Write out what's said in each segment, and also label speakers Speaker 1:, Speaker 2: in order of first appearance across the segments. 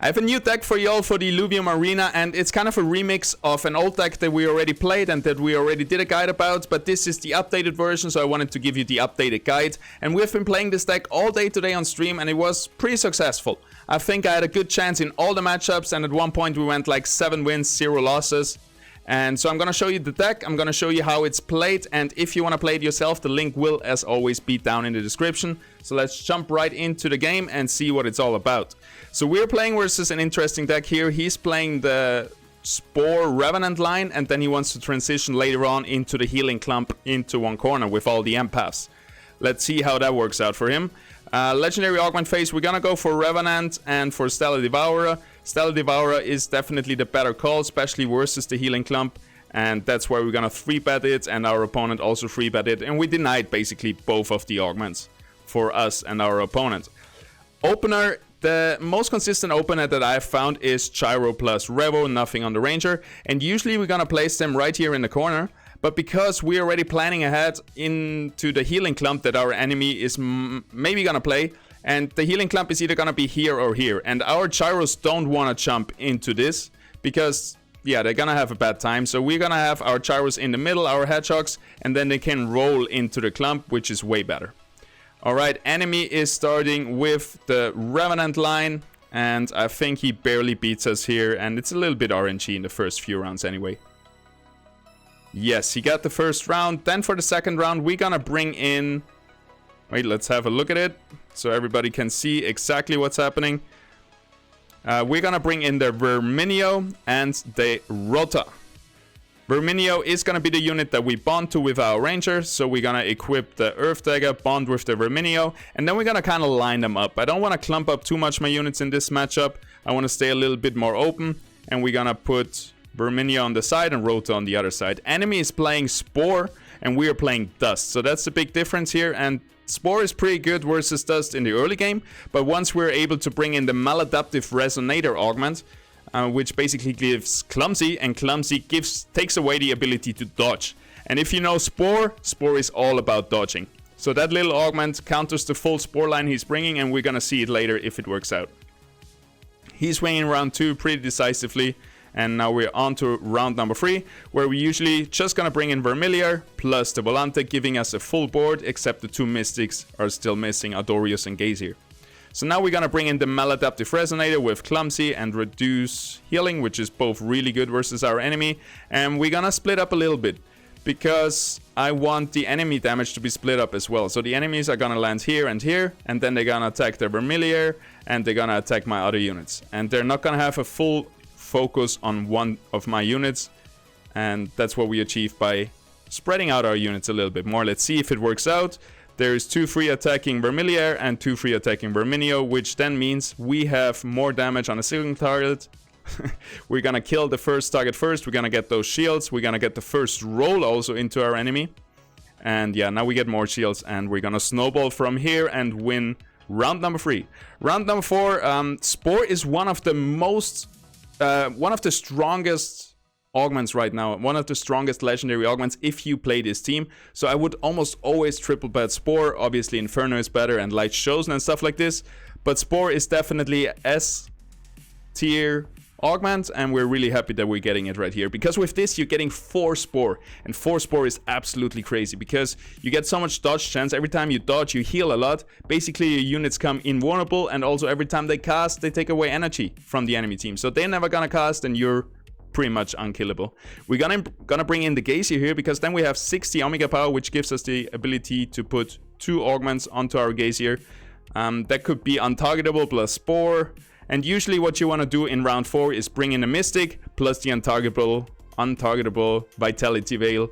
Speaker 1: I have a new deck for y'all for the Illuvium Arena, and it's kind of a remix of an old deck that we already played and that we already did a guide about, but this is the updated version, so I wanted to give you the updated guide. And we've been playing this deck all day today on stream, and it was pretty successful. I think I had a good chance in all the matchups, and at one point we went like 7 wins, 0 losses. And so I'm going to show you the deck, I'm going to show you how it's played, and if you want to play it yourself, the link will, as always, be down in the description. So let's jump right into the game and see what it's all about. So we're playing versus an interesting deck here. He's playing the Spore Revenant line, and then he wants to transition later on into the Healing Clump into one corner with all the empaths. Let's see how that works out for him. Legendary Augment phase, we're gonna go for Revenant and for Stellar Devourer. Stellar Devourer is definitely the better call, especially versus the Healing Clump. And that's where we're gonna 3-bet it, and our opponent also 3-bet it. And we denied basically both of the augments for us and our opponent. Opener, the most consistent opener that I've found is Gyro plus Revo, nothing on the Ranger. And usually we're gonna place them right here in the corner. But because we're already planning ahead into the Healing Clump that our enemy is maybe gonna play, and the Healing Clump is either gonna be here or here, and our Gyros don't wanna jump into this because, yeah, they're gonna have a bad time. So we're gonna have our Gyros in the middle, our Hedgehogs, and then they can roll into the clump, which is way better. Alright, enemy is starting with the Revenant line, and I think he barely beats us here, and it's a little bit RNG in the first few rounds anyway. Yes, he got the first round. Then for the second round, we're gonna bring in... Wait, let's have a look at it so everybody can see exactly what's happening. We're gonna bring in the Verminio and the Rota. Verminio is gonna be the unit that we bond to with our Ranger, so we're gonna equip the Earth Dagger, bond with the Verminio, and then we're gonna kind of line them up. I don't want to clump up too much my units in this matchup. I want to stay a little bit more open, and we're gonna put Verminio on the side and Rota on the other side. Enemy is playing Spore and we are playing Dust. So that's the big difference here. And Spore is pretty good versus Dust in the early game. But once we're able to bring in the Maladaptive Resonator augment, which basically gives Clumsy, and Clumsy takes away the ability to dodge. And if you know Spore, Spore is all about dodging. So that little augment counters the full Spore line he's bringing, and we're gonna see it later if it works out. He's winning round 2 pretty decisively. And now we're on to round number 3, where we usually just gonna bring in Vermilion plus the Volante, giving us a full board, except the 2 Mystics are still missing, Adorius and Gazier. So now we're gonna bring in the Maladaptive Resonator with Clumsy and Reduce Healing, which is both really good versus our enemy. And we're gonna split up a little bit, because I want the enemy damage to be split up as well. So the enemies are gonna land here, and then they're gonna attack the Vermilion, and they're gonna attack my other units. And they're not gonna have a full focus on one of my units, and that's what we achieve by spreading out our units a little bit more. Let's see if it works out. There's 2 free attacking Vermilion and 2 free attacking Verminio, which then means we have more damage on a single target. We're gonna kill the first target first, we're gonna get those shields, we're gonna get the first roll also into our enemy, and yeah, now we get more shields, and we're gonna snowball from here and win round number 3. Round number 4, Spore is one of the strongest augments right now, one of the strongest legendary augments if you play this team. So I would almost always triple bet Spore. Obviously Inferno is better and Light Chosen and stuff like this, but Spore is definitely S tier augment, and we're really happy that we're getting it right here, because with this you're getting 4 Spore, and 4 Spore is absolutely crazy because you get so much dodge chance. Every time you dodge, you heal a lot. Basically your units come invulnerable, and also every time they cast, they take away energy from the enemy team, so they're never gonna cast and you're pretty much unkillable. We're gonna bring in the Gazier here, because then we have 60 Omega power, which gives us the ability to put 2 augments onto our Gazier. That could be untargetable plus Spore. And usually what you want to do in round 4 is bring in a Mystic plus the untargetable Vitality Veil,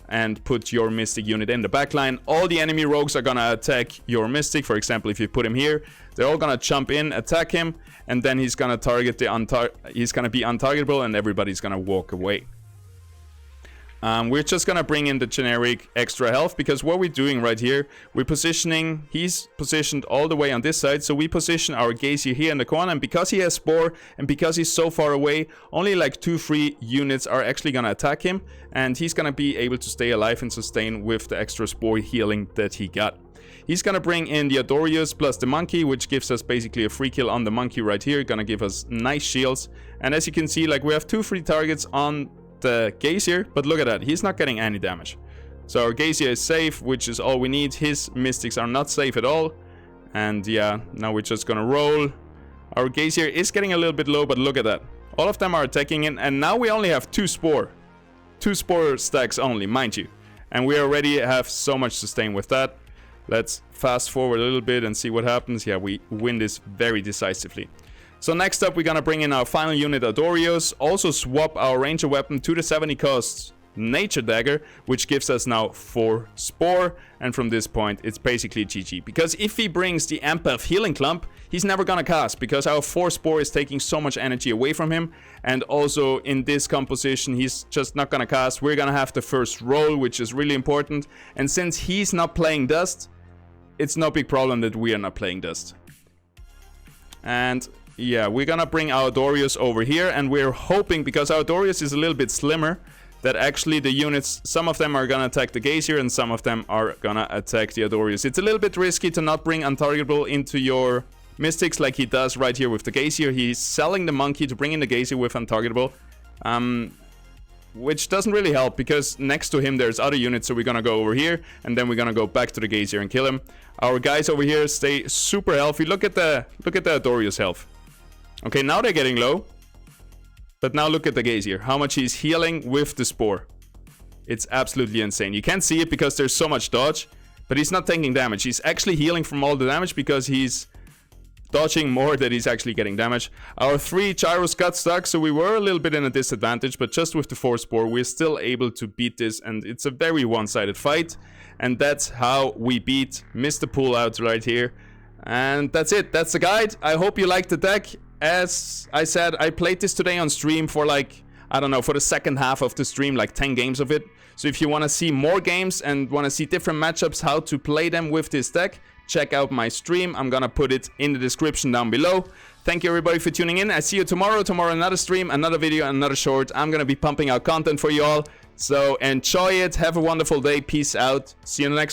Speaker 1: and put your Mystic unit in the backline. All the enemy rogues are gonna attack your Mystic. For example, if you put him here, they're all gonna jump in, attack him, and then he's gonna target he's gonna be untargetable, and everybody's gonna walk away. We're just gonna bring in the generic extra health, because what we're doing right here, we're positioning, he's positioned all the way on this side, so we position our Gazier here in the corner, and because he has Spore, and because he's so far away, only like 2 free units are actually gonna attack him, and he's gonna be able to stay alive and sustain with the extra Spore healing that he got. He's gonna bring in the Adorius plus the monkey, which gives us basically a free kill on the monkey right here. Gonna give us nice shields. And as you can see, like, we have 2 free targets on the Gazier, but look at that, he's not getting any damage. So our Gazier is safe, which is all we need. His mystics are not safe at all. And yeah, now we're just gonna roll. Our Gazier is getting a little bit low, but look at that. All of them are attacking in, and now we only have 2 Spore. 2 Spore stacks only, mind you. And we already have so much sustain with that. Let's fast forward a little bit and see what happens. Yeah, we win this very decisively. So next up, we're gonna bring in our final unit, Adorius. Also swap our ranger weapon to the 70 cost Nature Dagger, which gives us now 4 Spore, and from this point it's basically GG. Because if he brings the Empath Healing Clump, he's never gonna cast, because our 4 Spore is taking so much energy away from him, and also in this composition he's just not gonna cast. We're gonna have the first roll, which is really important, and since he's not playing Dust, it's no big problem that we are not playing Dust. And yeah, we're gonna bring our Adorius over here, and we're hoping, because our Adorius is a little bit slimmer, that actually the units, some of them are gonna attack the Gazier and some of them are gonna attack the Adorius. It's a little bit risky to not bring Untargetable into your mystics like he does right here with the Gazier. He's selling the monkey to bring in the Gazier with Untargetable, which doesn't really help, because next to him there's other units, so we're gonna go over here and then we're gonna go back to the Gazier and kill him. Our guys over here stay super healthy. Look at the Adorius health. Okay, now they're getting low. But now look at the Gazier, how much he's healing with the Spore. It's absolutely insane. You can't see it because there's so much dodge, but he's not taking damage. He's actually healing from all the damage because he's dodging more than he's actually getting damage. Our 3 Gyros got stuck, so we were a little bit in a disadvantage, but just with the 4 Spore, we're still able to beat this, and it's a very one-sided fight. And that's how we beat Mr. Pullout right here. And that's it. That's the guide. I hope you liked the deck. As I said, I played this today on stream for like, I don't know, for the second half of the stream, like 10 games of it. So if you want to see more games and want to see different matchups, how to play them with this deck, check out my stream. I'm gonna put it in the description down below. Thank you everybody for tuning in. I see you tomorrow. Tomorrow another stream, another video, another short. I'm gonna be pumping out content for you all. So enjoy it. Have a wonderful day. Peace out. See you in the next one.